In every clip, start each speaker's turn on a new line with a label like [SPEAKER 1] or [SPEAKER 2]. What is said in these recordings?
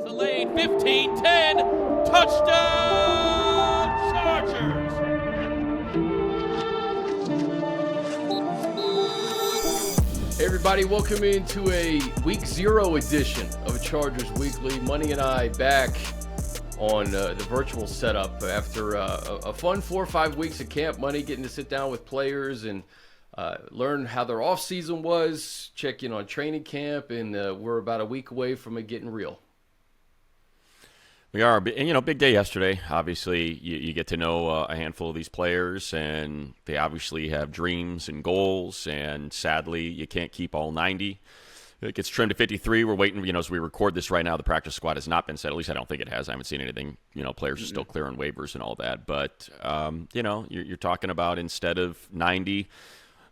[SPEAKER 1] the lane. 15, 10. Touchdown, Chargers.
[SPEAKER 2] Hey everybody, welcome into a Week 0 edition of Chargers Weekly. Money and I back on the virtual setup after a fun 4 or 5 weeks of camp. Money getting to sit down with players and learn how their off season was, check in on training camp, and we're about a week away from it getting real.
[SPEAKER 3] We are, and big day yesterday. Obviously, you get to know a handful of these players, and they obviously have dreams and goals, and sadly, you can't keep all 90. It gets trimmed to 53. We're waiting, as we record this right now, the practice squad has not been set. At least I don't think it has. I haven't seen anything. Players are still clearing waivers and all that. But, you're talking about instead of 90,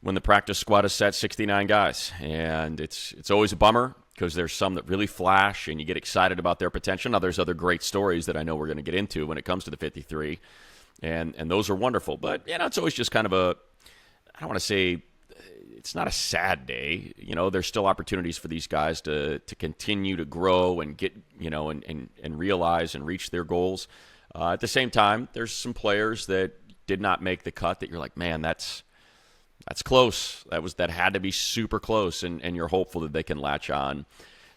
[SPEAKER 3] when the practice squad is set, 69 guys. And it's always a bummer because there's some that really flash and you get excited about their potential. Now, there's other great stories that I know we're going to get into when it comes to the 53. And those are wonderful. But, it's always just kind of I don't want to say it's not a sad day. There's still opportunities for these guys to continue to grow and get, and realize and reach their goals. At the same time, there's some players that did not make the cut that you're like, man, that's close. That had to be super close, and you're hopeful that they can latch on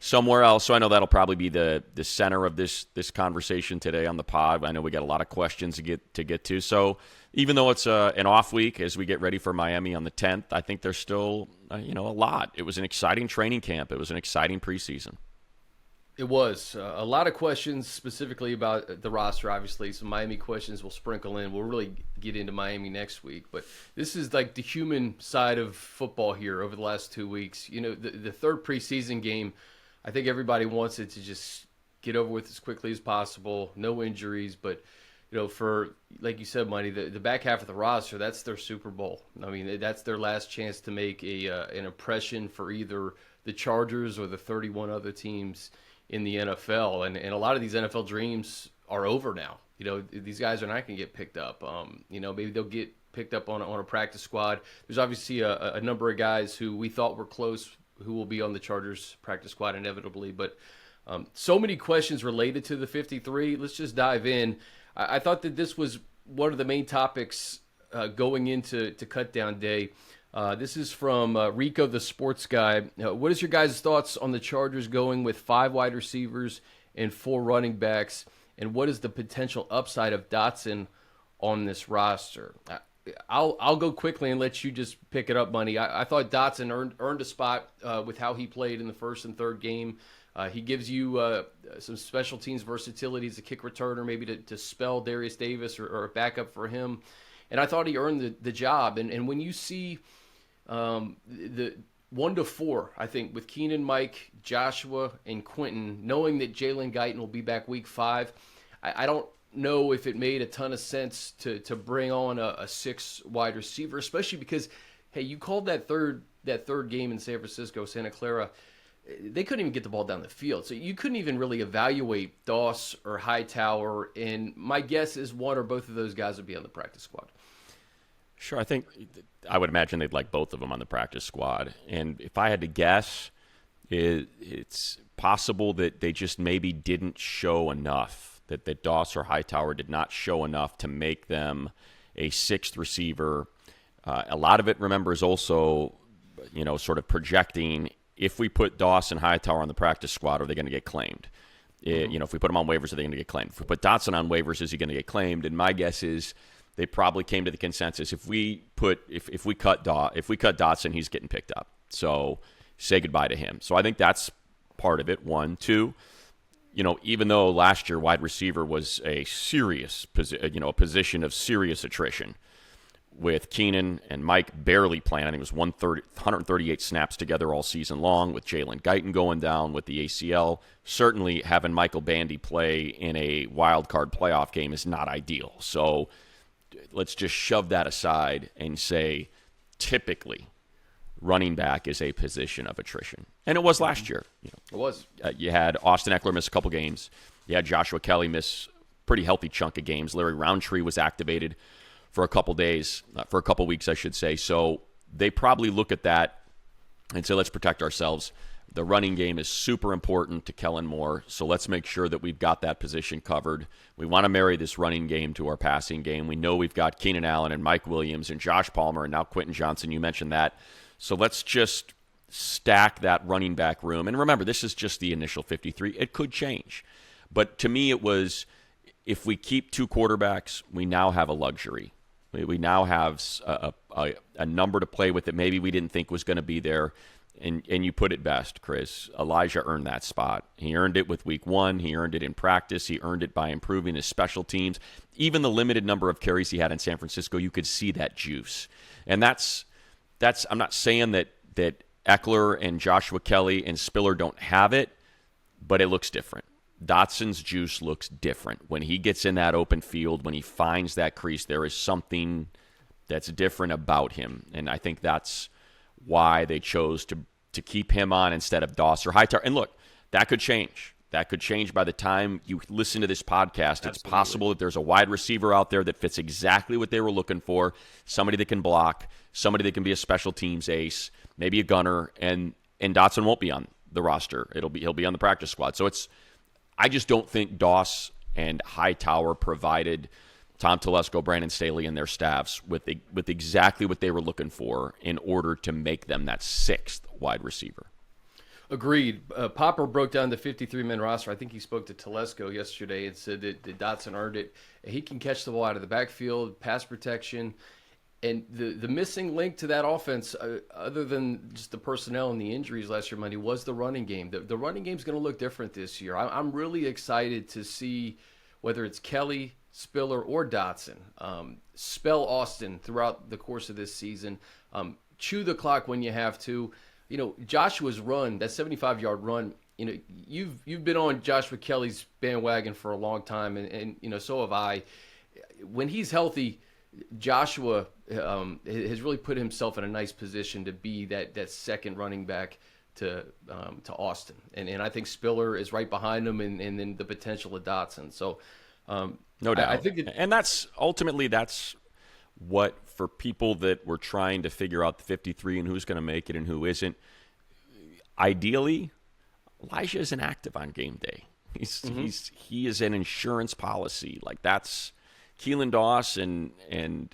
[SPEAKER 3] somewhere else. So I know that'll probably be the center of this conversation today on the pod. I know we got a lot of questions to get to. So even though it's an off week as we get ready for Miami on the 10th, I think there's still a lot. It was an exciting training camp. It was an exciting preseason.
[SPEAKER 2] It was. A lot of questions specifically about the roster, obviously. Some Miami questions will sprinkle in. We'll really get into Miami next week. But this is like the human side of football here over the last 2 weeks. The third preseason game, I think everybody wants it to just get over with as quickly as possible. No injuries. But, for, like you said, Money, the back half of the roster, that's their Super Bowl. I mean, that's their last chance to make an impression for either the Chargers or the 31 other teams in the NFL, and a lot of these NFL dreams are over now. These guys are not going to get picked up. Maybe they'll get picked up on a practice squad. There's obviously a number of guys who we thought were close who will be on the Chargers practice squad inevitably, but so many questions related to the 53. Let's just dive in. I thought that this was one of the main topics going into cutdown day. This is from Rico, the sports guy. What is your guys' thoughts on the Chargers going with 5 wide receivers and 4 running backs? And what is the potential upside of Dotson on this roster? I'll go quickly and let you just pick it up, Money. I thought Dotson earned a spot with how he played in the first and third game. He gives you some special teams versatility as a kick returner, maybe to spell Darius Davis or a backup for him. And I thought he earned the job. And when you see the 1 to 4, I think, with Keenan, Mike, Joshua, and Quentin, knowing that Jalen Guyton will be back week 5, I don't know if it made a ton of sense to bring on a 6 wide receiver, especially because, hey, you called that third game in San Francisco, Santa Clara. They couldn't even get the ball down the field. So you couldn't even really evaluate Doss or Hightower. And my guess is one or both of those guys would be on the practice squad.
[SPEAKER 3] Sure, I would imagine they'd like both of them on the practice squad. And if I had to guess, it's possible that they just maybe didn't show enough, that Doss or Hightower did not show enough to make them a 6th receiver. A lot of it, remember, is also, sort of projecting, if we put Doss and Hightower on the practice squad, are they going to get claimed? If we put them on waivers, are they going to get claimed? If we put Dotson on waivers, is he going to get claimed? And my guess is they probably came to the consensus if we cut Dotson, he's getting picked up. So say goodbye to him. So I think that's part of it. 1, 2. Even though last year wide receiver was a serious position of serious attrition, with Keenan and Mike barely playing. I think it was 138 snaps together all season long, with Jalen Guyton going down with the ACL. Certainly having Michael Bandy play in a wild card playoff game is not ideal. So let's just shove that aside and say typically running back is a position of attrition. And it was last year.
[SPEAKER 2] It was.
[SPEAKER 3] You had Austin Ekeler miss a couple games. You had Joshua Kelly miss a pretty healthy chunk of games. Larry Roundtree was activated for a couple weeks, I should say. So they probably look at that and say, let's protect ourselves. The running game is super important to Kellen Moore, so let's make sure that we've got that position covered. We want to marry this running game to our passing game. We know we've got Keenan Allen and Mike Williams and Josh Palmer and now Quentin Johnson. You mentioned that. So let's just stack that running back room. And remember, this is just the initial 53. It could change. But to me, it was, if we keep 2 quarterbacks, we now have a luxury. We now have a number to play with that maybe we didn't think was going to be there. And you put it best, Chris. Elijah earned that spot. He earned it with week 1. He earned it in practice. He earned it by improving his special teams. Even the limited number of carries he had in San Francisco, you could see that juice. And that's I'm not saying that Ekeler and Joshua Kelly and Spiller don't have it, but it looks different. Dotson's juice looks different. When he gets in that open field, when he finds that crease, there is something that's different about him. And I think that's why they chose to keep him on instead of Doss or Hightower. And look, that could change. That could change by the time you listen to this podcast. Absolutely. It's possible that there's a wide receiver out there that fits exactly what they were looking for, somebody that can block, somebody that can be a special teams ace, maybe a gunner, and Dotson won't be on the roster. He'll be on the practice squad. So I just don't think Doss and Hightower provided Tom Telesco, Brandon Staley, and their staffs with exactly what they were looking for in order to make them that 6th wide receiver.
[SPEAKER 2] Agreed. Popper broke down the 53-man roster. I think he spoke to Telesco yesterday and said that Dotson earned it. He can catch the ball out of the backfield, pass protection, and the missing link to that offense, other than just the personnel and the injuries last year, Monday, was the running game. The running game is going to look different this year. I'm really excited to see whether it's Kelly, Spiller, or Dotson. Spell Austin throughout the course of this season. Chew the clock when you have to. You know, Joshua's run, that 75-yard run, you know, you've been on Joshua Kelly's bandwagon for a long time, and you know, so have I. When he's healthy, Joshua has really put himself in a nice position to be that second running back to Austin. And I think Spiller is right behind him, and then the potential of Dotson. So,
[SPEAKER 3] no doubt.
[SPEAKER 2] I think
[SPEAKER 3] and that's what, for people that were trying to figure out the 53 and who's going to make it and who isn't, ideally, Elijah isn't active on game day. He is an insurance policy. Like, that's Keelan Doss Keelan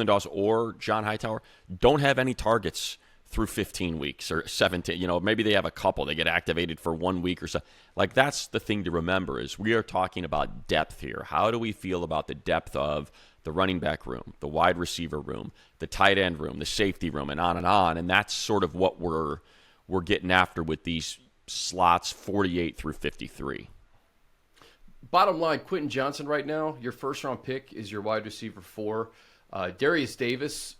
[SPEAKER 3] Doss or John Hightower don't have any targets through 15 weeks or 17. You know, maybe they have a couple. They get activated for 1 week or so. Like, that's the thing to remember, is we are talking about depth here. How do we feel about the depth of the running back room, the wide receiver room, the tight end room, the safety room, and on and on? And that's sort of what we're getting after with these slots 48 through 53.
[SPEAKER 2] Bottom line, Quentin Johnson right now, your first-round pick is your wide receiver 4. Darius Davis,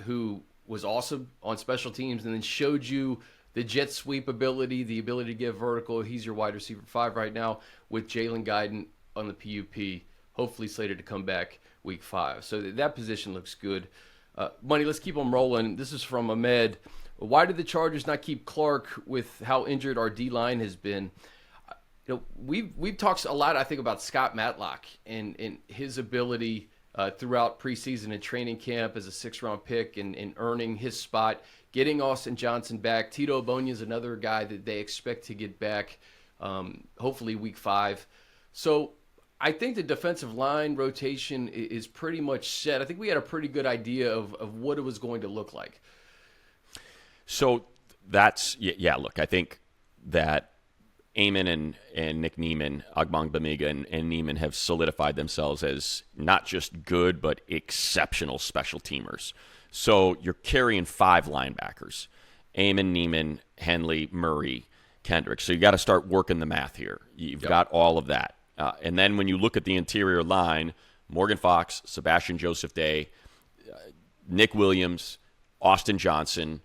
[SPEAKER 2] who was awesome on special teams and then showed you the jet sweep ability, the ability to get vertical. He's your wide receiver 5 right now, with Jalen Guyton on the PUP, hopefully slated to come back week 5. So that position looks good. Money, let's keep them rolling. This is from Ahmed. Why did the Chargers not keep Clark with how injured our D-line has been? You know, we've talked a lot, I think, about Scott Matlock and his ability throughout preseason and training camp as a 6th-round pick and earning his spot, getting Austin Johnson back. Tito Ogbonnia is another guy that they expect to get back, hopefully week 5. So I think the defensive line rotation is pretty much set. I think we had a pretty good idea of what it was going to look like.
[SPEAKER 3] So that's, look, I think that Amon and Nick Neiman, Agbangbamiga and Neiman have solidified themselves as not just good, but exceptional special teamers. So you're carrying 5 linebackers: Amon, Neiman, Henley, Murray, Kendrick. So you got to start working the math here. You've got all of that. And then when you look at the interior line, Morgan Fox, Sebastian Joseph Day, Nick Williams, Austin Johnson,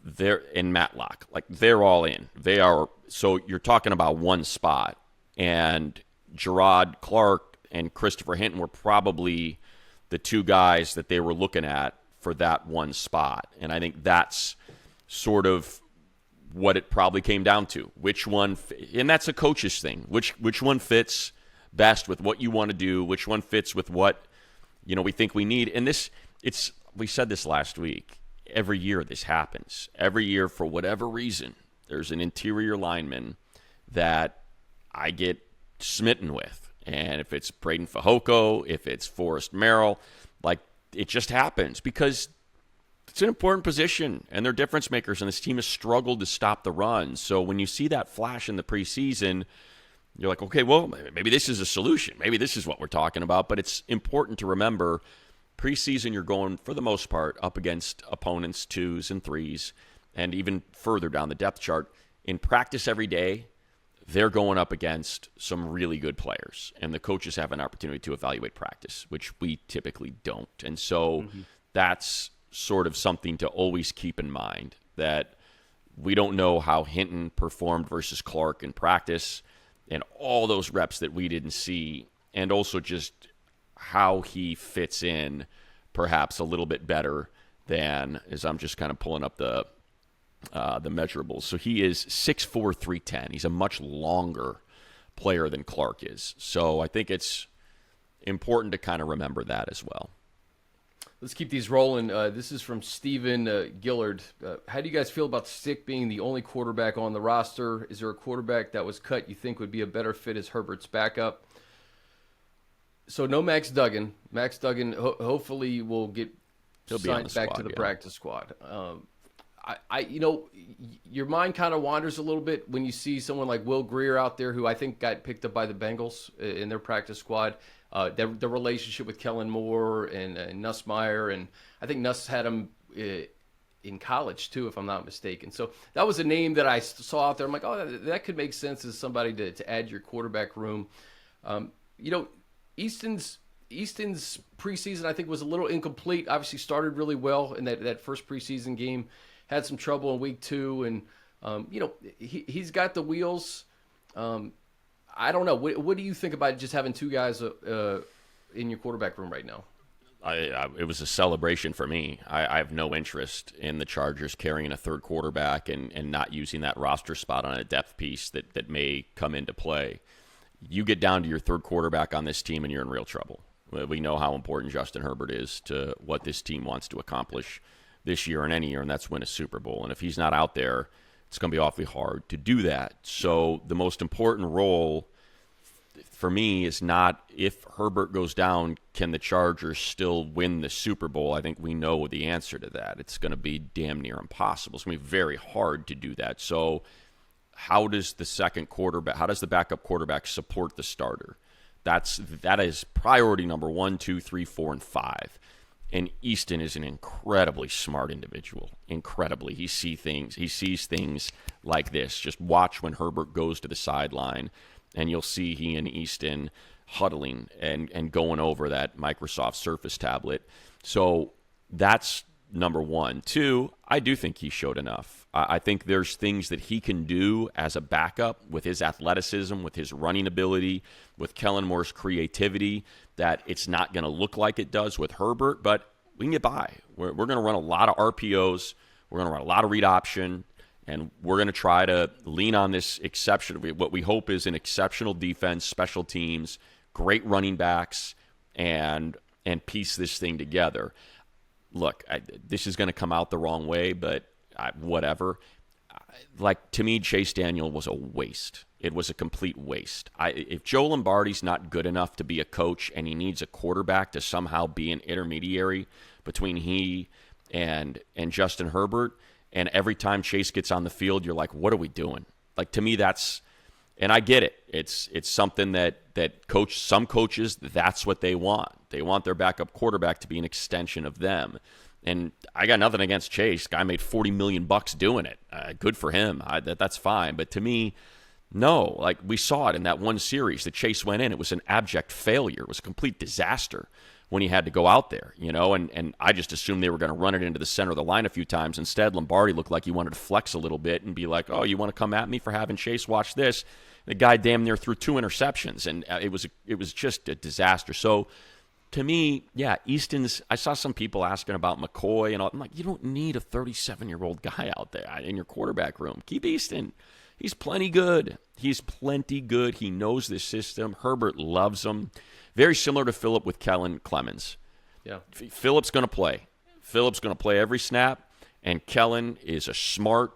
[SPEAKER 3] they're in Matlock. Like, they're all in. They are. So you're talking about one spot, and Gerard Clark and Christopher Hinton were probably the 2 guys that they were looking at for that one spot. And I think that's sort of what it probably came down to. Which one, and that's a coach's thing. Which one fits best with what you want to do? Which one fits with what, you know, we think we need? And we said this last week. every year this happens. Every year, for whatever reason, there's an interior lineman that I get smitten with. And if it's Braden Fajoko, if it's Forrest Merrill, like, it just happens because it's an important position, and they're difference makers, and this team has struggled to stop the run. So when you see that flash in the preseason, you're like, okay, well, maybe this is a solution. Maybe this is what we're talking about. But it's important to remember, preseason, you're going, for the most part, up against opponents 2s and 3s, and even further down the depth chart. In practice every day, they're going up against some really good players, and the coaches have an opportunity to evaluate practice, which we typically don't. And so that's sort of something to always keep in mind, that we don't know how Hinton performed versus Clark in practice and all those reps that we didn't see, and also just how he fits in perhaps a little bit better than, as I'm just kind of pulling up the measurables. So he is 6'4", 310. He's a much longer player than Clark is. So I think it's important to kind of remember that as well.
[SPEAKER 2] Let's keep these rolling. This is from Steven Gillard. How do you guys feel about Stick being the only quarterback on the roster? Is there a quarterback that was cut you think would be a better fit as Herbert's backup? So no Max Duggan. Max Duggan hopefully will get signed back to the practice squad. Your mind kind of wanders a little bit when you see someone like Will Grier out there, who I think got picked up by the Bengals in their practice squad. The relationship with Kellen Moore and Nussmeier, and I think Nuss had him in college too, if I'm not mistaken. So that was a name that I saw out there. I'm like, oh, that could make sense as somebody to add to your quarterback room. Easton's preseason, I think, was a little incomplete. Obviously started really well in that first preseason game. Had some trouble in week 2, and he's got the wheels. I don't know. What do you think about just having 2 guys in your quarterback room right now?
[SPEAKER 3] It was a celebration for me. I have no interest in the Chargers carrying a third quarterback and not using that roster spot on a depth piece that may come into play. You get down to your third quarterback on this team, and you're in real trouble. We know how important Justin Herbert is to what this team wants to accomplish this year and any year, and that's win a Super Bowl. And if he's not out there, it's going to be awfully hard to do that. So the most important role for me is not if Herbert goes down, can the Chargers still win the Super Bowl? I think we know the answer to that. It's going to be damn near impossible. It's going to be very hard to do that. So how does the backup quarterback support the starter? That is priority number 1, 2, 3, 4, and 5. And Easton is an incredibly smart individual. Incredibly. He sees things like this. Just watch when Herbert goes to the sideline, and you'll see he and Easton huddling and going over that Microsoft Surface tablet. So that's number 1. 2, I do think he showed enough. I think there's things that he can do as a backup with his athleticism, with his running ability, with Kellen Moore's creativity, that it's not going to look like it does with Herbert, but we can get by. We're going to run a lot of RPOs. We're going to run a lot of read option, and we're going to try to lean on this what we hope is an exceptional defense, special teams, great running backs, and piece this thing together. Look, this is going to come out the wrong way, but whatever. To me, Chase Daniel was a waste. It was a complete waste. If Joe Lombardi's not good enough to be a coach and he needs a quarterback to somehow be an intermediary between he and Justin Herbert, and every time Chase gets on the field, you're like, what are we doing? To me, that's – and I get it. It's something that some coaches, that's what they want. They want their backup quarterback to be an extension of them. And I got nothing against Chase. Guy made $40 million doing it. Good for him. That's fine. But to me, no. We saw it in that one series that Chase went in. It was an abject failure. It was a complete disaster when he had to go out there, and I just assumed they were going to run it into the center of the line a few times. Instead, Lombardi looked like he wanted to flex a little bit and be like, oh, you want to come at me for having Chase watch this? The guy damn near threw 2 interceptions, and it was just a disaster. So, to me, yeah, Easton's. I saw some people asking about McCoy and all. I'm like, you don't need a 37-year-old guy out there in your quarterback room. Keep Easton. He's plenty good. He knows this system. Herbert loves him. Very similar to Phillip with Kellen Clemens.
[SPEAKER 2] Yeah,
[SPEAKER 3] Phillip's going to play. Phillip's going to play every snap. And Kellen is a smart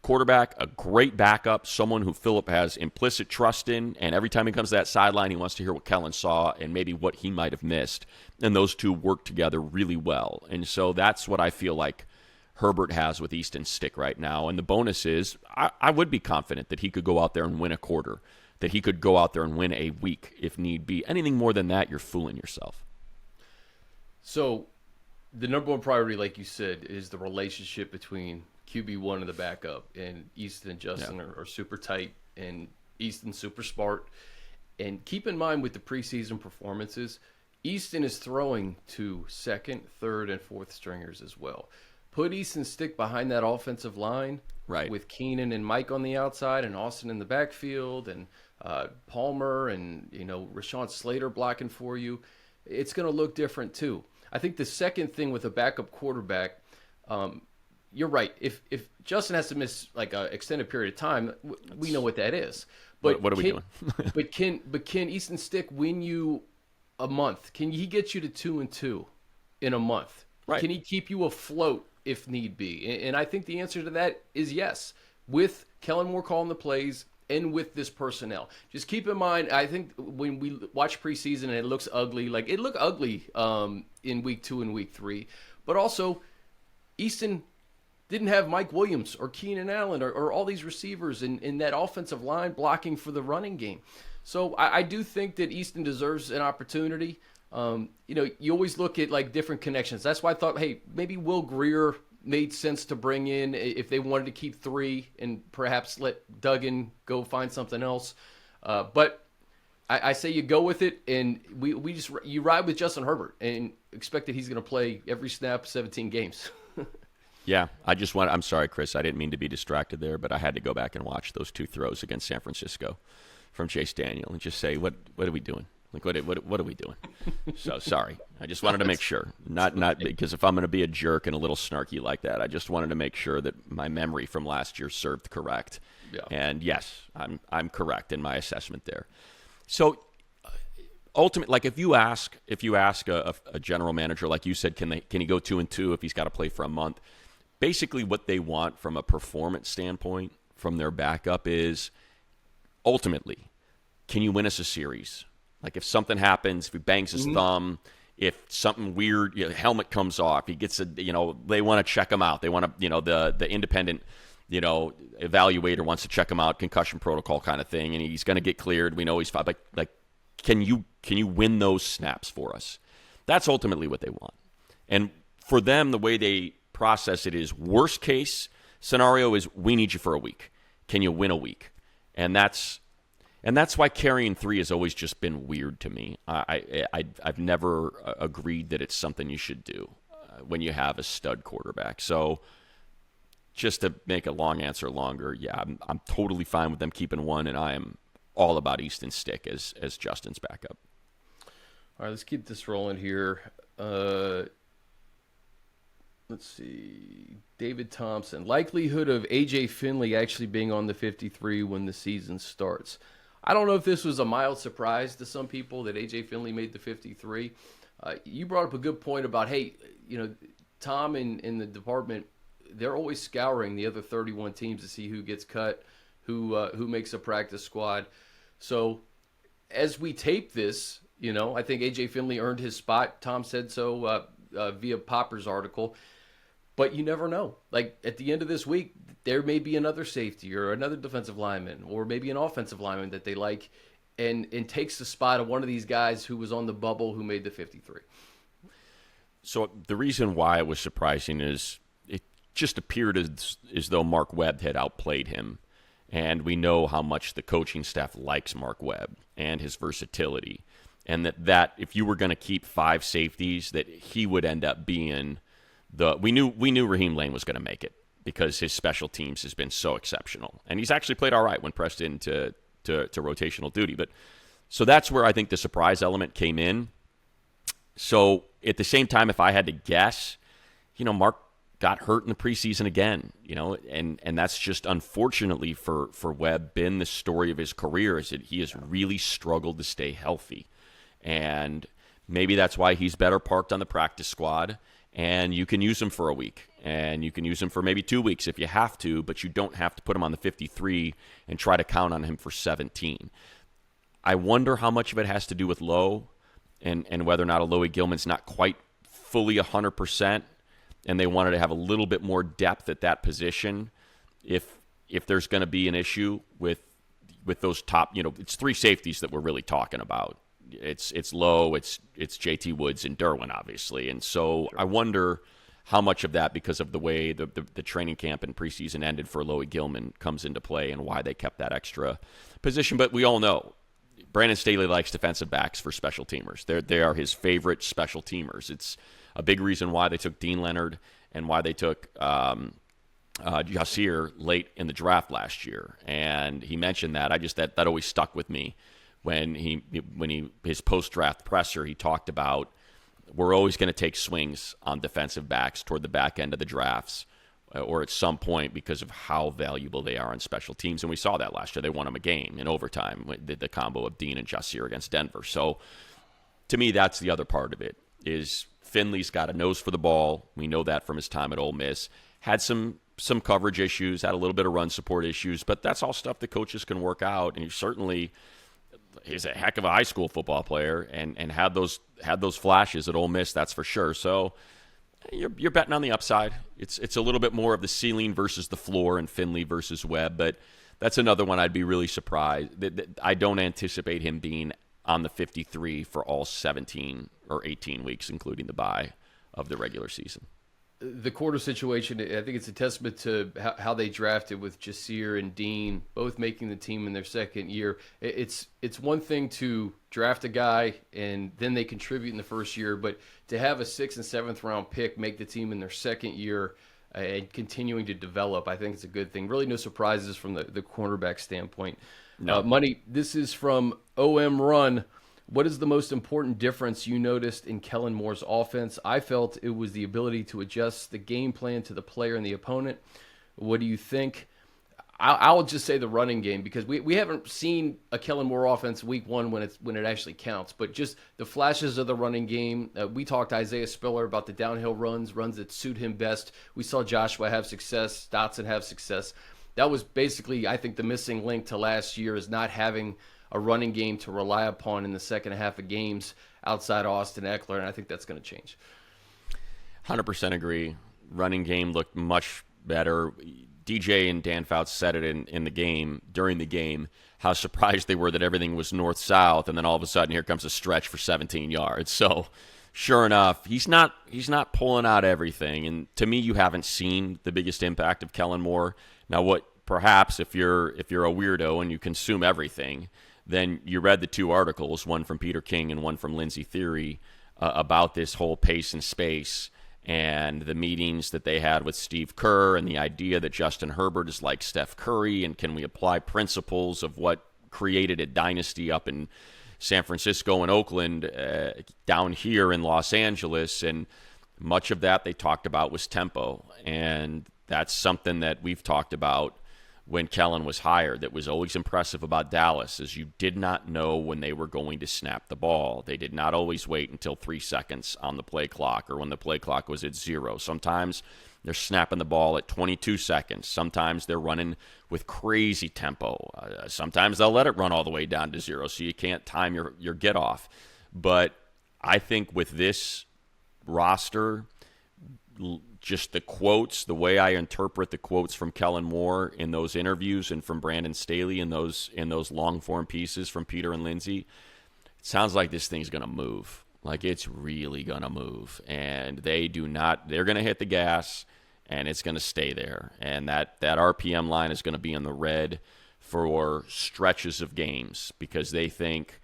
[SPEAKER 3] quarterback, a great backup, someone who Phillip has implicit trust in, and every time he comes to that sideline, he wants to hear what Kellen saw and maybe what he might have missed. And those two work together really well. And so that's what I feel like Herbert has with Easton Stick right now. And the bonus is I would be confident that he could go out there and win a quarter, that he could go out there and win a week if need be. Anything more than that, you're fooling yourself.
[SPEAKER 2] So the number one priority, like you said, is the relationship between QB1 and the backup. And Easton and Justin are super tight, and Easton's super smart. And keep in mind with the preseason performances, Easton is throwing to second, third, and fourth stringers as well. Put Easton Stick behind that offensive line,
[SPEAKER 3] right,
[SPEAKER 2] with Keenan and Mike on the outside and Austin in the backfield and Palmer and Rashawn Slater blocking for you. It's going to look different too. I think the second thing with a backup quarterback, you're right. If Justin has to miss like an extended period of time, we know what that is. But
[SPEAKER 3] what are we doing?
[SPEAKER 2] but can Easton Stick win you a month? Can he get you to 2-2 in a month?
[SPEAKER 3] Right.
[SPEAKER 2] Can he keep you afloat if need be? And I think the answer to that is yes. With Kellen Moore calling the plays and with this personnel. Just keep in mind, I think when we watch preseason and it looks ugly, like it looked ugly in week 2 and week 3, but also Easton didn't have Mike Williams or Keenan Allen or all these receivers in that offensive line blocking for the running game. So I do think that Easton deserves an opportunity. You always look at like different connections. That's why I thought, hey, maybe Will Grier made sense to bring in if they wanted to keep 3 and perhaps let Duggan go find something else. But I say you go with it, and you ride with Justin Herbert and expect that he's going to play every snap, 17 games.
[SPEAKER 3] Yeah, I'm sorry, Chris, I didn't mean to be distracted there, but I had to go back and watch those 2 throws against San Francisco from Chase Daniel and just say, what are we doing? Like, what are we doing? So sorry. I just wanted to make sure. Not because if I'm going to be a jerk and a little snarky like that, I just wanted to make sure that my memory from last year served correct. Yeah. And yes, I'm correct in my assessment there. So ultimately, like if you ask a general manager, like you said, can he go 2-2 if he's got to play for a month? Basically, what they want from a performance standpoint from their backup is ultimately, can you win us a series? Like if something happens, if he bangs his thumb, if something weird, helmet comes off, he gets they want to check him out. They want to, the independent, evaluator wants to check him out, concussion protocol kind of thing, and he's going to get cleared. We know he's fine. Like, can you win those snaps for us? That's ultimately what they want. And for them, the way they process it is worst case scenario is we need you for a week. Can you win a week? And that's why carrying 3 has always just been weird to me. I've never agreed that it's something you should do when you have a stud quarterback. So just to make a long answer longer, yeah, I'm totally fine with them keeping 1, and I am all about Easton Stick as Justin's backup.
[SPEAKER 2] All right, let's keep this rolling here. Let's see. David Thompson. Likelihood of A.J. Finley actually being on the 53 when the season starts. I don't know if this was a mild surprise to some people that A.J. Finley made the 53. You brought up a good point about, hey, Tom in the department, they're always scouring the other 31 teams to see who gets cut, who makes a practice squad. So as we tape this, I think A.J. Finley earned his spot. Tom said so via Popper's article. But you never know. Like, at the end of this week, there may be another safety or another defensive lineman or maybe an offensive lineman that they like and takes the spot of one of these guys who was on the bubble who made the 53.
[SPEAKER 3] So the reason why it was surprising is it just appeared as though Mark Webb had outplayed him. And we know how much the coaching staff likes Mark Webb and his versatility. And that if you were going to keep 5 safeties, that he would end up being we knew Raheem Lane was going to make it because his special teams has been so exceptional. And he's actually played all right when pressed into rotational duty. But so that's where I think the surprise element came in. So at the same time, if I had to guess, Mark got hurt in the preseason again, and that's just unfortunately for Webb been the story of his career is that he has really struggled to stay healthy. And maybe that's why he's better parked on the practice squad, and you can use him for a week. and you can use him for maybe 2 weeks if you have to, but you don't have to put him on the 53 and try to count on him for 17. I wonder how much of it has to do with Lowe and whether or not a Alohi Gilman's not quite fully 100%, and they wanted to have a little bit more depth at that position if there's going to be an issue with those top, it's 3 safeties that we're really talking about. It's Lowe, it's JT Woods, and Derwin, obviously. And so I wonder how much of that, because of the way the training camp and preseason ended for Alohi Gilman, comes into play and why they kept that extra position. But we all know Brandon Staley likes defensive backs for special teamers. They are his favorite special teamers. It's a big reason why they took Dean Leonard and why they took Yasir late in the draft last year. And he mentioned that. That always stuck with me. When his post-draft presser, he talked about, we're always going to take swings on defensive backs toward the back end of the drafts or at some point because of how valuable they are on special teams. And we saw that last year. They won him a game in overtime, the combo of Dean and Jasir against Denver. So to me, that's the other part of it, is Finley's got a nose for the ball. We know that from his time at Ole Miss. Had some coverage issues, had a little bit of run support issues, but that's all stuff that coaches can work out. And he certainly is a heck of a high school football player and had those flashes at Ole Miss, that's for sure. So you're betting on the upside. It's a little bit more of the ceiling versus the floor and Finley versus Webb, but that's another one I'd be really surprised. I don't anticipate him being on the 53 for all 17 or 18 weeks, including the bye of the regular season.
[SPEAKER 2] The quarter situation, I think it's a testament to how they drafted with Jasir and Dean, both making the team in their second year. It's one thing to draft a guy and then they contribute in the first year, but to have a 6th and 7th round pick make the team in their second year and continuing to develop, I think it's a good thing. Really no surprises from the cornerback standpoint.
[SPEAKER 3] No.
[SPEAKER 2] Money, this is from OM Run. What is the most important difference you noticed in Kellen Moore's offense? I felt it was the ability to adjust the game plan to the player and the opponent. What do you think? I'll just say the running game, because we haven't seen a Kellen Moore offense week 1 when it actually counts, but just the flashes of the running game. We talked to Isaiah Spiller about the downhill runs that suit him best. We saw Joshua have success, Dotson have success. That was basically, I think, the missing link to last year, is not having a running game to rely upon in the second half of games outside Austin Ekeler, and I think that's going to change.
[SPEAKER 3] 100% agree. Running game looked much better. DJ and Dan Fouts said it in the game, during the game, how surprised they were that everything was north-south, and then all of a sudden here comes a stretch for 17 yards. So sure enough, he's not pulling out everything. And to me, you haven't seen the biggest impact of Kellen Moore. Now, what perhaps if you're a weirdo and you consume everything, then you read the 2 articles, one from Peter King and one from Lindsey Theory, about this whole pace and space and the meetings that they had with Steve Kerr and the idea that Justin Herbert is like Steph Curry, and can we apply principles of what created a dynasty up in San Francisco and Oakland down here in Los Angeles. And much of that they talked about was tempo, and that's something that we've talked about when Kellen was hired. That was always impressive about Dallas, is you did not know when they were going to snap the ball. They did not always wait until 3 seconds on the play clock or when the play clock was at 0. Sometimes they're snapping the ball at 22 seconds. Sometimes they're running with crazy tempo. Sometimes they'll let it run all the way down to 0 so you can't time your get off. But I think with this roster, just the quotes, the way I interpret the quotes from Kellen Moore in those interviews and from Brandon Staley in those long form pieces from Peter and Lindsey, it sounds like this thing's going to move. Like, it's really going to move. And they're going to hit the gas, and it's going to stay there. And that RPM line is going to be in the red for stretches of games, because they think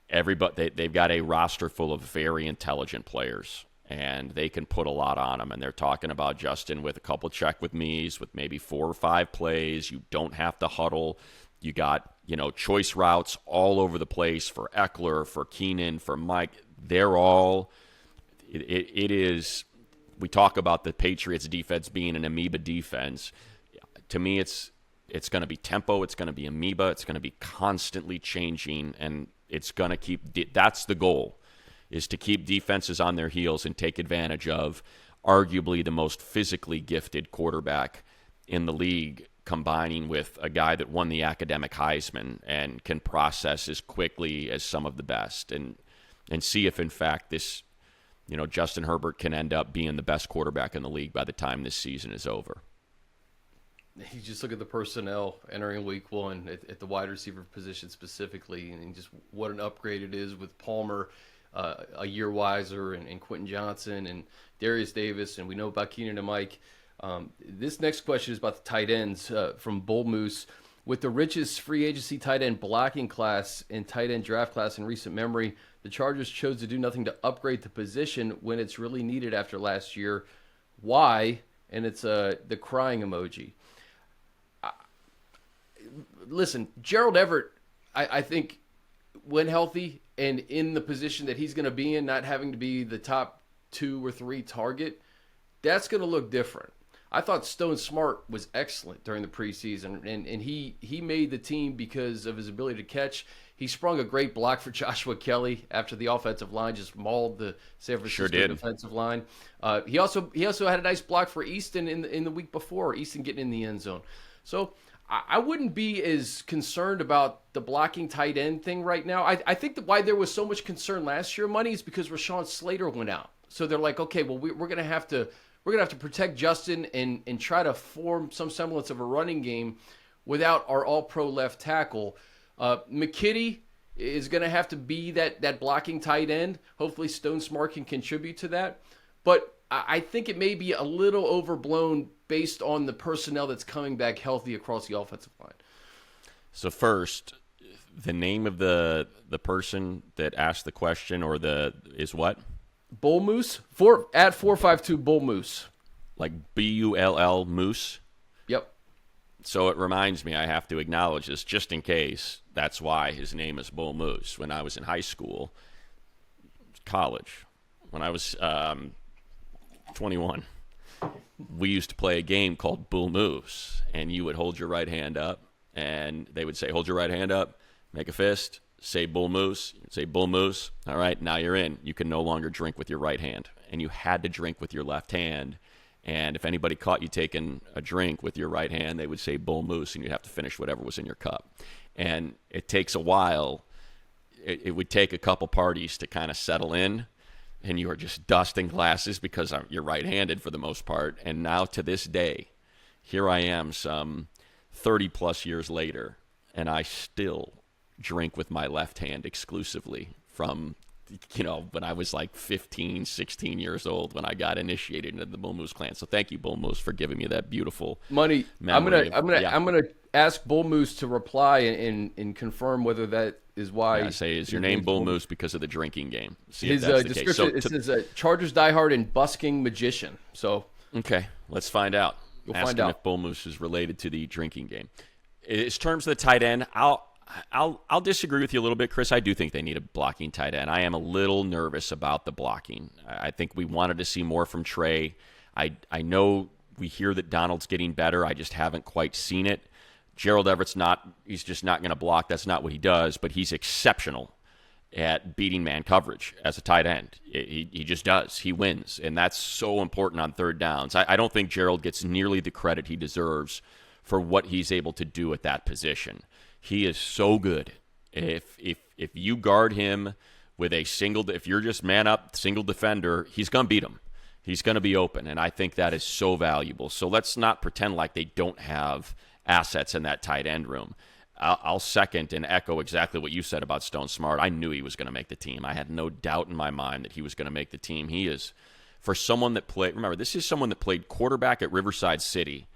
[SPEAKER 3] they've got a roster full of very intelligent players, and they can put a lot on them. And they're talking about Justin with a couple check with me's, with maybe 4 or 5 plays. You don't have to huddle. You got, choice routes all over the place for Ekeler, for Keenan, for Mike. They're all – it is – we talk about the Patriots defense being an amoeba defense. To me, it's going to be tempo. It's going to be amoeba. It's going to be constantly changing, and it's going to keep – that's the goal, is to keep defenses on their heels and take advantage of arguably the most physically gifted quarterback in the league, combining with a guy that won the academic Heisman and can process as quickly as some of the best, and see if in fact this, Justin Herbert can end up being the best quarterback in the league by the time this season is over.
[SPEAKER 2] You just look at the personnel entering week one at the wide receiver position specifically, and just what an upgrade it is with Palmer a year wiser, and Quentin Johnson and Darius Davis, and we know about Keenan and Mike. This next question is about the tight ends from Bull Moose. With the richest free agency tight end blocking class and tight end draft class in recent memory, the Chargers chose to do nothing to upgrade the position when it's really needed after last year. Why? And it's the crying emoji. Listen, Gerald Everett, I think, when healthy and in the position that he's going to be in, not having to be the top 2 or 3 target, that's going to look different. I thought Stone Smartt was excellent during the preseason, and he made the team because of his ability to catch. He sprung a great block for Joshua Kelly after the offensive line just mauled the San Francisco defensive line. He also had a nice block for Easton in the week before, Easton getting in the end zone. So I wouldn't be as concerned about the blocking tight end thing right now. I think that why there was so much concern last year, Money, is because Rashawn Slater went out. So they're like, okay, well, we're going to have to protect Justin and try to form some semblance of a running game without our all-pro left tackle. McKitty is going to have to be that blocking tight end. Hopefully Stone Smartt can contribute to that. But I think it may be a little overblown based on the personnel that's coming back healthy across the offensive line. So
[SPEAKER 3] first, the name of the person that asked the question is what?
[SPEAKER 2] Bull Moose, at 452 Bull Moose.
[SPEAKER 3] Like Bull Moose?
[SPEAKER 2] Yep.
[SPEAKER 3] So it reminds me, I have to acknowledge this just in case that's why his name is Bull Moose. When I was in high school, college, when I was 21, we used to play a game called Bull Moose, and you would hold your right hand up, and they would say, hold your right hand up, make a fist, say Bull Moose. You'd say Bull Moose. All right, now you're in. You can no longer drink with your right hand, and you had to drink with your left hand. And if anybody caught you taking a drink with your right hand, they would say Bull Moose, and you'd have to finish whatever was in your cup. And it takes a while. It would take a couple parties to kind of settle in, and you are just dusting glasses because you're right-handed for the most part. And now to this day, here I am some 30-plus years later, and I still drink with my left hand exclusively from, when I was like 15, 16 years old when I got initiated into the Bull Moose clan. So thank you, Bull Moose, for giving me that beautiful
[SPEAKER 2] Money.
[SPEAKER 3] memory.
[SPEAKER 2] I'm gonna ask Bull Moose to reply and confirm whether that is why.
[SPEAKER 3] Yeah, say, is your name Bull Moose because of the drinking game? See
[SPEAKER 2] his
[SPEAKER 3] if that's the
[SPEAKER 2] description
[SPEAKER 3] case.
[SPEAKER 2] So, it says Chargers diehard and busking magician. So
[SPEAKER 3] okay, let's find out. Ask him if Bull Moose is related to the drinking game. In terms of the tight end, I'll disagree with you a little bit, Chris. I do think they need a blocking tight end. I am a little nervous about the blocking. I think we wanted to see more from Trey. I know we hear that Donald's getting better. I just haven't quite seen it. Gerald Everett's he's just not going to block. That's not what he does, but he's exceptional at beating man coverage as a tight end. He just does. He wins, and that's so important on third downs. I don't think Gerald gets nearly the credit he deserves for what he's able to do at that position. He is so good. If you guard him with if you're just man up, single defender, he's going to beat him. He's going to be open, and I think that is so valuable. So let's not pretend like they don't have assets in that tight end room. I'll second and echo exactly what you said about Stone Smartt. I knew he was going to make the team. I had no doubt in my mind that he was going to make the team. He is, for someone that played, remember, this is someone that played quarterback at Riverside City,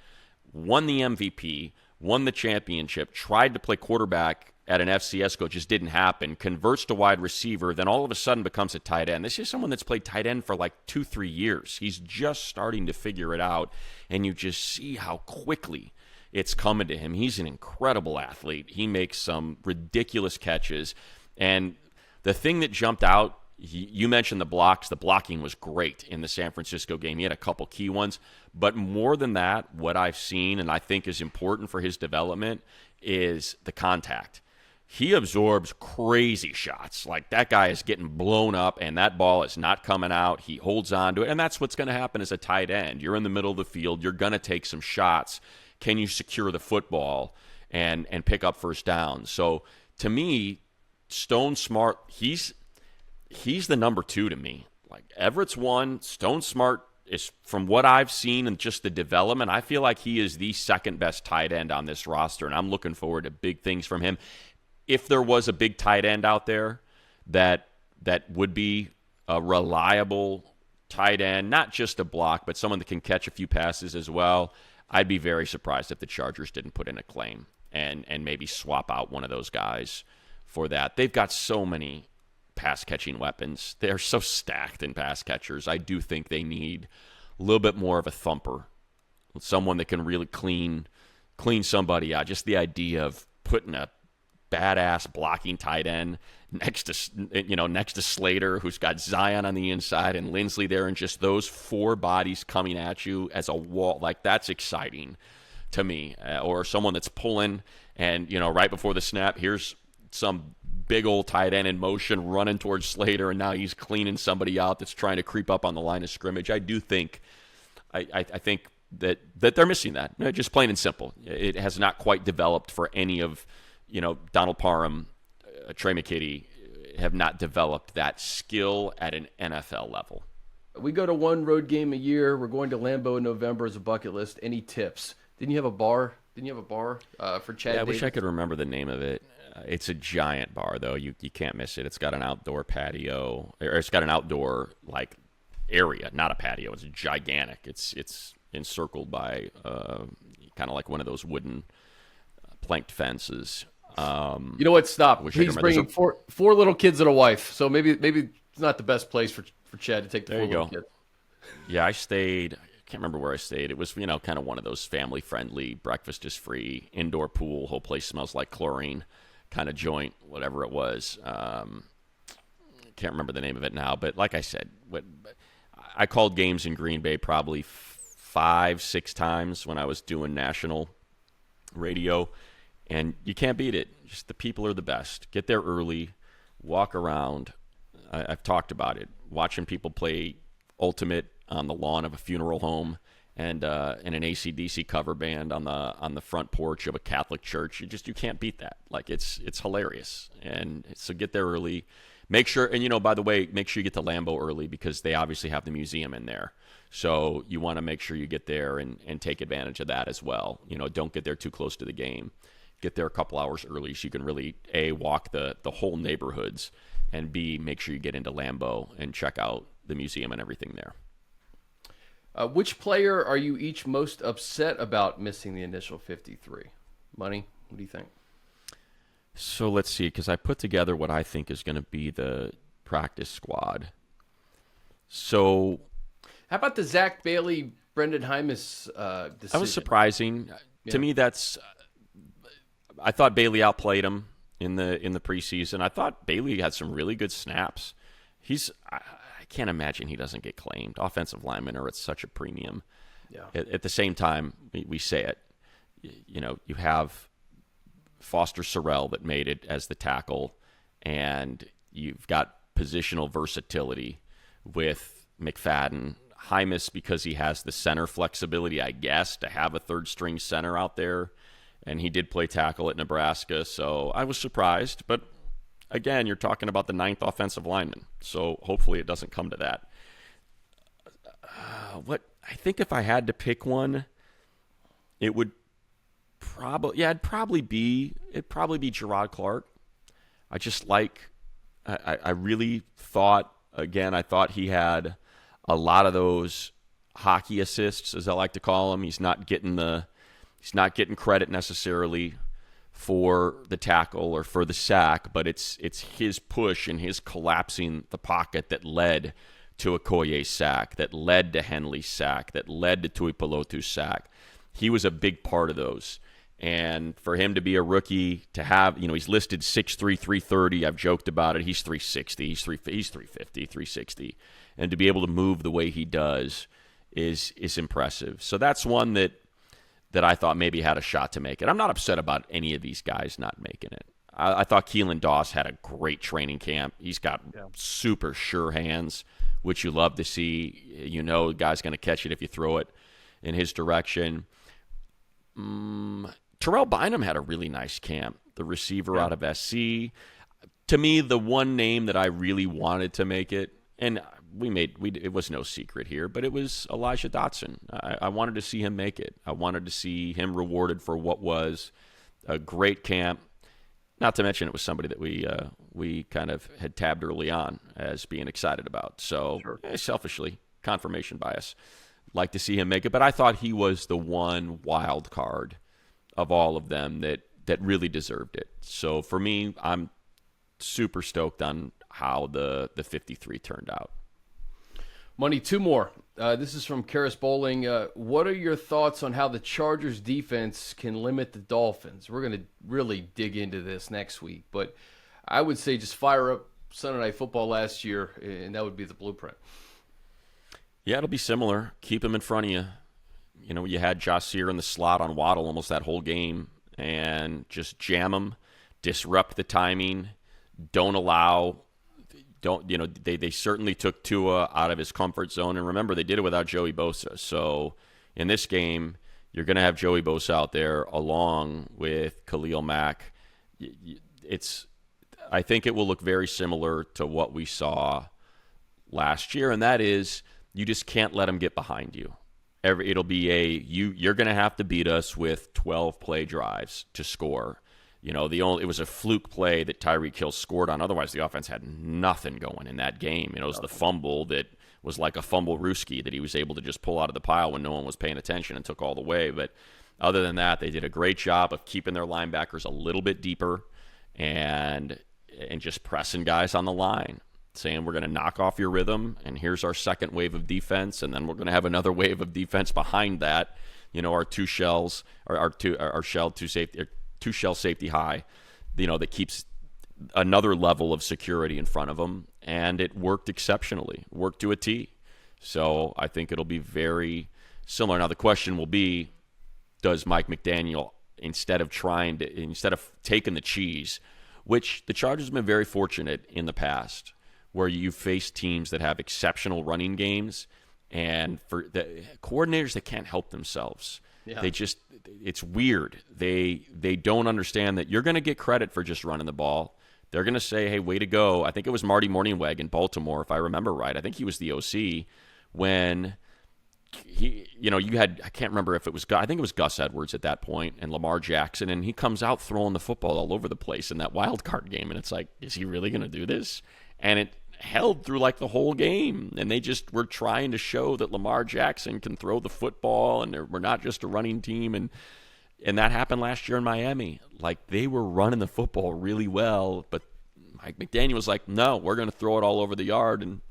[SPEAKER 3] won the MVP, won the championship, tried to play quarterback at an FCS coach, just didn't happen, converts to wide receiver, then all of a sudden becomes a tight end. This is someone that's played tight end for like 2-3 years. He's just starting to figure it out, and you just see how quickly it's coming to him. He's an incredible athlete. He makes some ridiculous catches. And the thing that jumped out, you mentioned the blocks. The blocking was great in the San Francisco game. He had a couple key ones. But more than that, what I've seen and I think is important for his development is the contact. he absorbs crazy shots. Like, that guy is getting blown up, and that ball is not coming out. He holds on to it, and that's what's going to happen as a tight end. You're in the middle of the field. You're going to take some shots. Can you secure the football and pick up first down? So, to me, Stone Smartt, he's the number 2 to me. Like, Everett's 1. Stone Smartt is, from what I've seen and just the development, I feel like he is the second best tight end on this roster, and I'm looking forward to big things from him. If there was a big tight end out there that would be a reliable tight end, not just a block, but someone that can catch a few passes as well, I'd be very surprised if the Chargers didn't put in a claim and maybe swap out one of those guys for that. They've got so many pass-catching weapons. They're so stacked in pass catchers. I do think they need a little bit more of a thumper, someone that can really clean somebody out. Just the idea of putting a badass blocking tight end next to Slater, who's got Zion on the inside and Lindsley there, and just those 4 bodies coming at you as a wall, like, that's exciting to me. Or someone that's pulling and, right before the snap, here's some big old tight end in motion running towards Slater, and now he's cleaning somebody out that's trying to creep up on the line of scrimmage. I do think I think that they're missing that. Just plain and simple. It has not quite developed for any of Donald Parham, Trey McKitty have not developed that skill at an NFL level.
[SPEAKER 2] We go to one road game a year. We're going to Lambeau in November as a bucket list. Any tips? Didn't you have a bar? For Chad?
[SPEAKER 3] Yeah, I
[SPEAKER 2] Davis?
[SPEAKER 3] wish I could remember the name of it. It's a giant bar, though. You can't miss it. It's got an outdoor patio, or it's got an outdoor area, not a patio. It's gigantic. It's encircled by kind of like one of those wooden planked fences.
[SPEAKER 2] You know what? Stop. He's bringing four little kids and a wife, so maybe it's not the best place for Chad to take the 4 little kids.
[SPEAKER 3] Yeah, I can't remember where I stayed. It was, kind of one of those family-friendly, breakfast is free, indoor pool, whole place smells like chlorine kind of joint, whatever it was. Can't remember the name of it now, but like I said, I called games in Green Bay probably 5-6 times when I was doing national radio, and you can't beat it. Just the people are the best. Get there early, walk around. I've talked about it. Watching people play Ultimate on the lawn of a funeral home and an AC/DC cover band on the front porch of a Catholic church. You can't beat that. Like, it's hilarious. And so get there early. Make sure, and by the way, make sure you get to Lambeau early because they obviously have the museum in there. So you want to make sure you get there and take advantage of that as well. Don't get there too close to the game. Get there a couple hours early so you can really, A, walk the whole neighborhoods, and B, make sure you get into Lambeau and check out the museum and everything there.
[SPEAKER 2] Which player are you each most upset about missing the initial 53? Money, what do you think?
[SPEAKER 3] So let's see, because I put together what I think is going to be the practice squad. So,
[SPEAKER 2] how about the Zach Bailey, Brendan Hymas decision?
[SPEAKER 3] That was surprising. Yeah. To me, I thought Bailey outplayed him in the preseason. I thought Bailey had some really good snaps. I can't imagine he doesn't get claimed. Offensive linemen are at such a premium.
[SPEAKER 2] Yeah.
[SPEAKER 3] At the same time, we say it. You have Foster Sorrell that made it as the tackle, and you've got positional versatility with McFadden. Hymas, because he has the center flexibility, I guess, to have a third-string center out there, and he did play tackle at Nebraska, so I was surprised. But, again, you're talking about the 9th offensive lineman, so hopefully it doesn't come to that. I think if I had to pick one, it would it'd probably be Gerard Clark. I really thought, again, I thought he had a lot of those hockey assists, as I like to call them. He's not getting credit necessarily for the tackle or for the sack, but it's his push and his collapsing the pocket that led to a Okoye sack, that led to Henley's sack, that led to Tuipulotu's sack. He was a big part of those. And for him to be a rookie, to have, he's listed 6'3", 330. I've joked about it. He's 360. He's 350, 360. And to be able to move the way he does is impressive. So that's one that I thought maybe had a shot to make it. I'm not upset about any of these guys not making it. I thought Keelan Doss had a great training camp. He's got super sure hands, which you love to see. You know the guy's going to catch it if you throw it in his direction. Terrell Bynum had a really nice camp, the receiver out of SC. To me, the one name that I really wanted to make it, and it was no secret here, but it was Elijah Dotson. I wanted to see him make it. I wanted to see him rewarded for what was a great camp. Not to mention it was somebody that we kind of had tabbed early on as being excited about. So selfishly, confirmation bias. Like to see him make it, but I thought he was the one wild card of all of them that really deserved it. So for me, I'm super stoked on how the 53 turned out.
[SPEAKER 2] Money, two more. This is from Karis Bowling. What are your thoughts on how the Chargers defense can limit the Dolphins? We're going to really dig into this next week, but I would say just fire up Sunday Night Football last year, and that would be the blueprint.
[SPEAKER 3] Yeah, it'll be similar. Keep him in front of you. You know, you had Josh Sear in the slot on Waddle almost that whole game, and just jam him, disrupt the timing, they certainly took Tua out of his comfort zone, and remember, they did it without Joey Bosa. So in this game, you're going to have Joey Bosa out there along with Khalil Mack. I think it will look very similar to what we saw last year, and that is you just can't let them get behind you. It'll be you're going to have to beat us with 12 play drives to score. You know, it was a fluke play that Tyreek Hill scored on. Otherwise, the offense had nothing going in that game. You know, it was the fumble that was like a fumble Ruski that he was able to just pull out of the pile when no one was paying attention and took all the way. But other than that, they did a great job of keeping their linebackers a little bit deeper and just pressing guys on the line, saying we're going to knock off your rhythm, and here's our second wave of defense, and then we're going to have another wave of defense behind that. You know, our two shell safety high, you know, that keeps another level of security in front of them, and it worked exceptionally, worked to a T. So I think it'll be very similar. Now the question will be, does Mike McDaniel, instead of taking the cheese, which the Chargers have been very fortunate in the past, where you face teams that have exceptional running games, and for the coordinators that can't help themselves. Yeah. It's weird. They don't understand that you're going to get credit for just running the ball. They're going to say, hey, way to go. I think it was Marty Mornhinweg in Baltimore, if I remember right. I think he was the OC when you had, I can't remember if it was, I think it was Gus Edwards at that point and Lamar Jackson, and he comes out throwing the football all over the place in that wild card game, and it's like, is he really going to do this? And it held through like the whole game, and they just were trying to show that Lamar Jackson can throw the football, and we're not just a running team, and that happened last year in Miami. Like, they were running the football really well, but Mike McDaniel was like, no, we're going to throw it all over the yard, and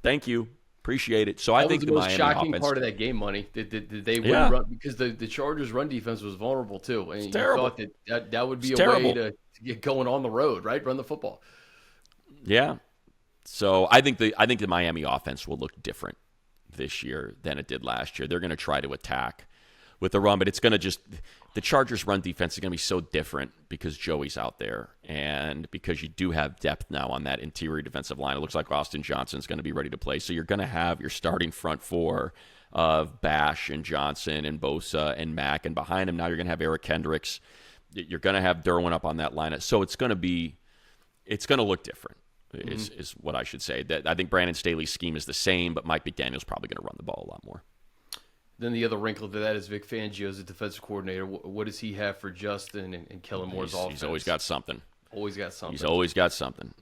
[SPEAKER 3] thank you, appreciate it. So I think the most
[SPEAKER 2] shocking part of that game, Money, did they win run, because the Chargers' run defense was vulnerable too, and you thought that would be a way to get going on the road, right? Run the football.
[SPEAKER 3] Yeah. So I think the Miami offense will look different this year than it did last year. They're going to try to attack with the run, but it's going to the Chargers' run defense is going to be so different because Joey's out there and because you do have depth now on that interior defensive line. It looks like Austin Johnson's going to be ready to play. So you're going to have your starting front four of Bash and Johnson and Bosa and Mack, and behind him now you're going to have Eric Kendricks. You're going to have Derwin up on that line. So it's going to look different. Is what I should say. That I think Brandon Staley's scheme is the same, but Mike McDaniel's probably going to run the ball a lot more.
[SPEAKER 2] Then the other wrinkle to that is Vic Fangio as a defensive coordinator. What does he have for Justin and Kellen Moore's offense?
[SPEAKER 3] He's always got something.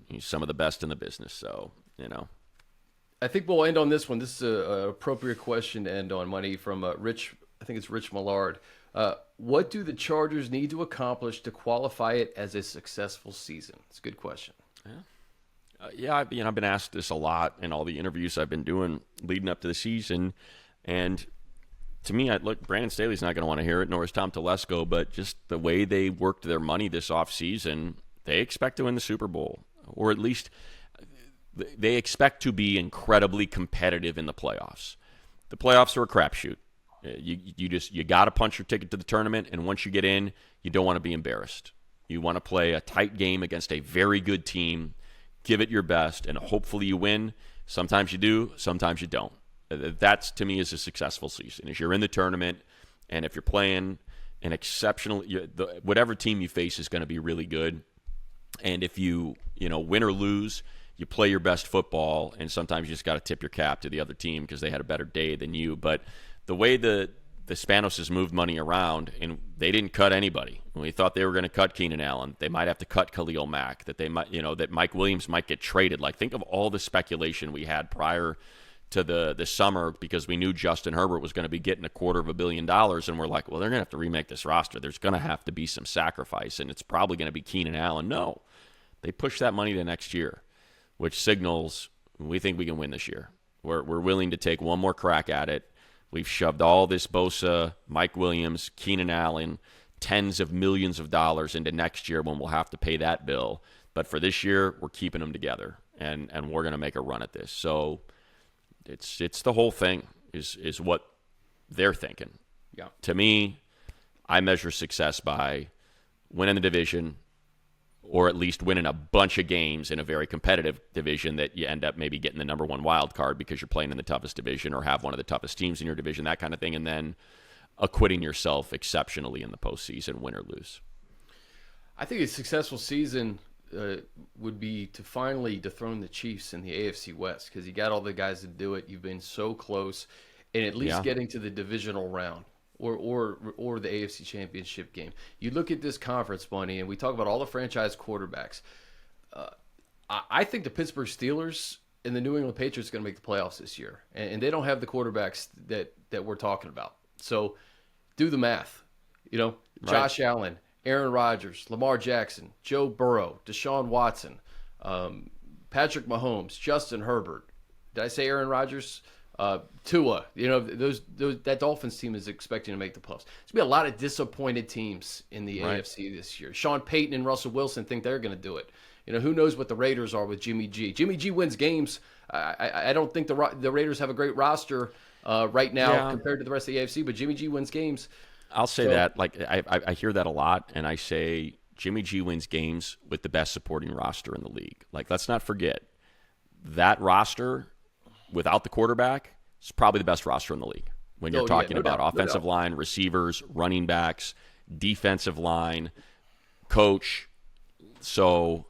[SPEAKER 2] He's some of the best in the business. So, you know. I think we'll end on this one. This is an appropriate question to end on, Money, from Rich. I think it's Rich Millard. What do the Chargers need to accomplish to qualify it as a successful season? It's a good question.
[SPEAKER 3] Yeah. I've been asked this a lot in all the interviews I've been doing leading up to the season, and to me, Brandon Staley's not going to want to hear it, nor is Tom Telesco, but just the way they worked their money this offseason, they expect to win the Super Bowl, or at least they expect to be incredibly competitive in the playoffs. The playoffs are a crapshoot. You got to punch your ticket to the tournament, and once you get in, you don't want to be embarrassed. You want to play a tight game against a very good team, give it your best, and hopefully you win. Sometimes you do, sometimes you don't. That's, to me, is a successful season. Is you're in the tournament, and if you're playing an exceptional, whatever team you face is going to be really good. And if you win or lose, you play your best football, and sometimes you just got to tip your cap to the other team because they had a better day than you. But the way the Spanos has moved money around, and they didn't cut anybody. When we thought they were going to cut Keenan Allen, they might have to cut Khalil Mack, that they might, that Mike Williams might get traded. Like, think of all the speculation we had prior to the summer because we knew Justin Herbert was going to be getting $250 million, and we're like, well, they're going to have to remake this roster. There's going to have to be some sacrifice, and it's probably going to be Keenan Allen. No, they pushed that money to next year, which signals we think we can win this year. We're willing to take one more crack at it. We've shoved all this Bosa, Mike Williams, Keenan Allen, tens of millions of dollars into next year when we'll have to pay that bill. But for this year, we're keeping them together, and we're going to make a run at this. So it's the whole thing is what they're thinking.
[SPEAKER 2] Yeah.
[SPEAKER 3] To me, I measure success by winning the division, or at least winning a bunch of games in a very competitive division that you end up maybe getting the number one wild card because you're playing in the toughest division or have one of the toughest teams in your division, that kind of thing, and then acquitting yourself exceptionally in the postseason, win or lose.
[SPEAKER 2] I think a successful season would be to finally dethrone the Chiefs in the AFC West because you got all the guys to do it. You've been so close, and at least getting to the divisional round. Or the AFC Championship game. You look at this conference, Bunny, and we talk about all the franchise quarterbacks. I think the Pittsburgh Steelers and the New England Patriots are going to make the playoffs this year, and they don't have the quarterbacks that we're talking about. So do the math. Josh Allen, Aaron Rodgers, Lamar Jackson, Joe Burrow, Deshaun Watson, Patrick Mahomes, Justin Herbert. Did I say Aaron Rodgers? Tua, that Dolphins team is expecting to make the playoffs. There's going to be a lot of disappointed teams in the AFC this year. Sean Payton and Russell Wilson think they're going to do it. Who knows what the Raiders are with Jimmy G. Jimmy G wins games. I don't think the Raiders have a great roster right now compared to the rest of the AFC, but Jimmy G wins games.
[SPEAKER 3] I'll say that. Like I hear that a lot, and I say Jimmy G wins games with the best supporting roster in the league. Like, let's not forget that roster without the quarterback is probably the best roster in the league when you're talking about offensive line, receivers, running backs, defensive line, coach. So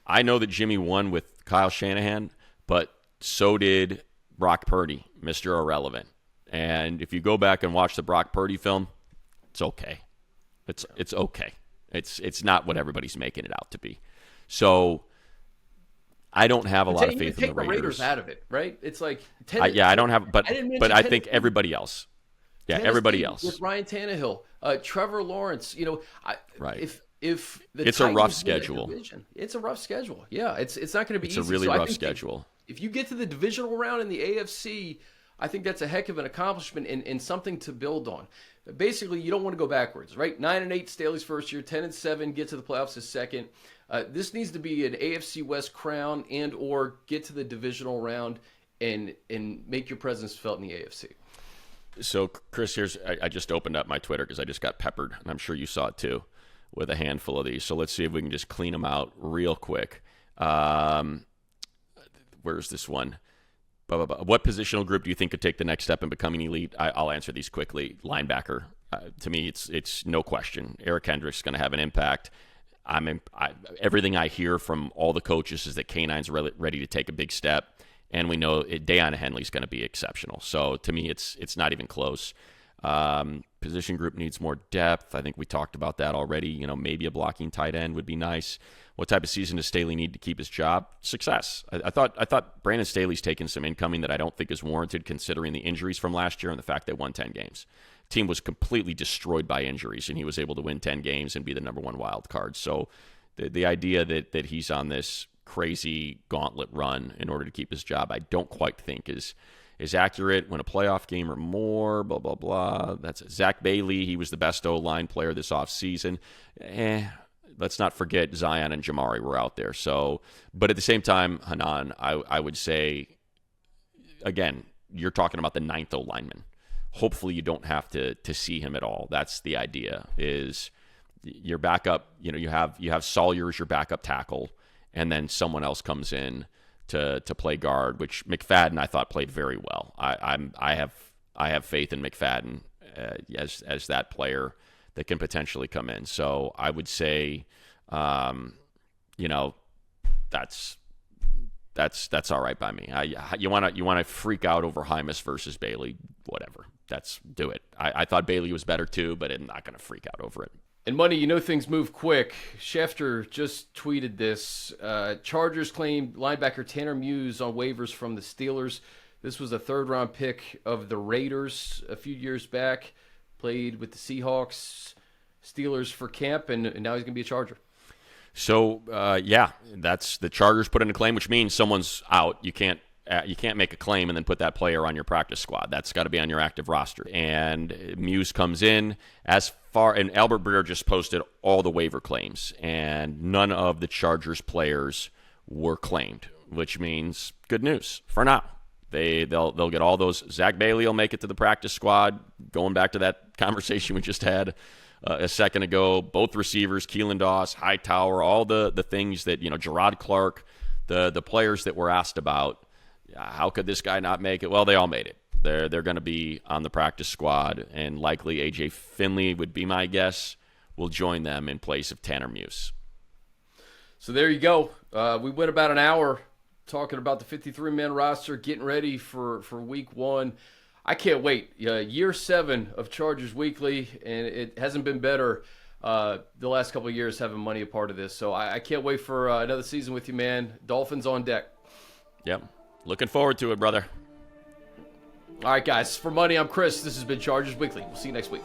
[SPEAKER 3] I know that Jimmy won with Kyle Shanahan, but so did Brock Purdy, Mr. Irrelevant. And if you go back and watch the Brock Purdy film, it's okay. It's okay. It's not what everybody's making it out to be. So I don't have a lot of faith in the
[SPEAKER 2] Raiders out of it, right? It's like
[SPEAKER 3] I don't have, but I think everybody else. Yeah, everybody else
[SPEAKER 2] with Ryan Tannehill, Trevor Lawrence.
[SPEAKER 3] Right.
[SPEAKER 2] If
[SPEAKER 3] it's a rough schedule.
[SPEAKER 2] It's a rough schedule. Yeah, it's not going to be easy.
[SPEAKER 3] It's a really rough schedule.
[SPEAKER 2] If you get to the divisional round in the AFC, I think that's a heck of an accomplishment and something to build on. Basically, you don't want to go backwards, right? 9-8, Staley's first year. 10-7, get to the playoffs his second. This needs to be an AFC West crown and or get to the divisional round and make your presence felt in the AFC.
[SPEAKER 3] So, Chris, I just opened up my Twitter because I just got peppered, and I'm sure you saw it too, with a handful of these. So let's see if we can just clean them out real quick. Where's this one? What positional group do you think could take the next step in becoming elite? I'll answer these quickly. Linebacker. To me, it's no question. Eric Hendricks is going to have an impact. Everything I hear from all the coaches is that K9's ready to take a big step, and we know Deion Henley's going to be exceptional. So to me, it's not even close. Position group needs more depth. I think we talked about that already. Maybe a blocking tight end would be nice. What type of season does Staley need to keep his job? Success. I thought Brandon Staley's taken some incoming that I don't think is warranted considering the injuries from last year and the fact they won 10 games. Team was completely destroyed by injuries, and he was able to win 10 games and be the number one wild card. So the idea that he's on this crazy gauntlet run in order to keep his job, I don't quite think is accurate. Win a playoff game or more, blah, blah, blah. That's Zach Bailey. He was the best O-line player this offseason. Let's not forget Zion and Jamari were out there. So, but at the same time, Hanan, I would say, again, you're talking about the ninth O-lineman. Hopefully you don't have to see him at all. That's the idea, is your backup, you have Sawyer's your backup tackle, and then someone else comes in to play guard, which McFadden I thought played very well. I have faith in McFadden as that player that can potentially come in. So I would say, that's all right by me. You want to freak out over Hymas versus Bailey, whatever. Do it. I thought Bailey was better too, but I'm not going to freak out over it.
[SPEAKER 2] And Money, things move quick. Schefter just tweeted this. Chargers claimed linebacker Tanner Muse on waivers from the Steelers. This was a third-round pick of the Raiders a few years back. Played with the Seahawks, Steelers for camp, and now he's going to be a Charger.
[SPEAKER 3] So, that's the Chargers put in a claim, which means someone's out. You can't make a claim and then put that player on your practice squad. That's got to be on your active roster. And Muse comes in and Albert Breer just posted all the waiver claims, and none of the Chargers players were claimed, which means good news for now. They'll get all those. Zach Bailey will make it to the practice squad. Going back to that conversation we just had a second ago, both receivers, Keelan Doss, Hightower, all the things that, Gerard Clark, the players that were asked about. How could this guy not make it? Well, they all made it. They're going to be on the practice squad, and likely A.J. Finley would be my guess, will join them in place of Tanner Muse.
[SPEAKER 2] So there you go. We went about an hour talking about the 53-man roster, getting ready for week one. I can't wait. Year 7 of Chargers Weekly, and it hasn't been better the last couple of years having Money a part of this. So I can't wait for another season with you, man. Dolphins on deck.
[SPEAKER 3] Yep. Looking forward to it, brother.
[SPEAKER 2] All right, guys. For Money, I'm Chris. This has been Chargers Weekly. We'll see you next week.